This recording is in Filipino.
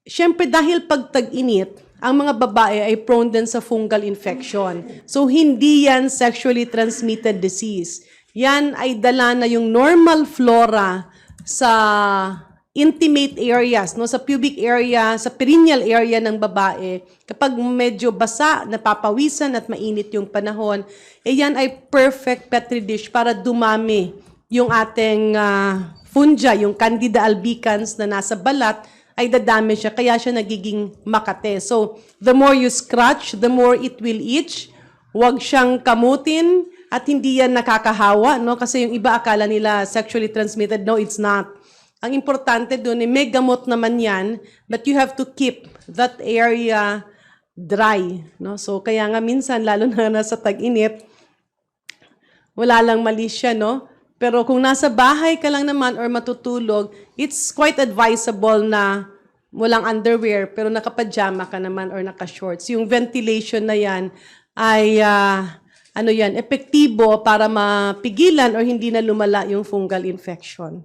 syempre dahil pag tag-init, ang mga babae ay prone din sa fungal infection. So, hindi yan sexually transmitted disease. Yan ay dala na yung normal flora sa intimate areas, no, sa pubic area, sa perineal area ng babae. Kapag medyo basa, napapawisan at mainit yung panahon, yan ay perfect petri dish para dumami yung ating fungi, yung Candida albicans na nasa balat, ay dadami siya, kaya siya nagiging makate. So, the more you scratch, the more it will itch. Huwag siyang kamutin at hindi yan nakakahawa, no? Kasi yung iba akala nila sexually transmitted. No, it's not. Ang importante doon, may gamot naman yan, but you have to keep that area dry, no? So, kaya nga minsan, lalo na nasa tag-init, wala lang mali siya, no? Pero kung nasa bahay ka lang naman or matutulog, it's quite advisable na walang underwear pero nakapajama ka naman or naka-shorts. Yung ventilation na yan ay epektibo para mapigilan or hindi na lumala yung fungal infection.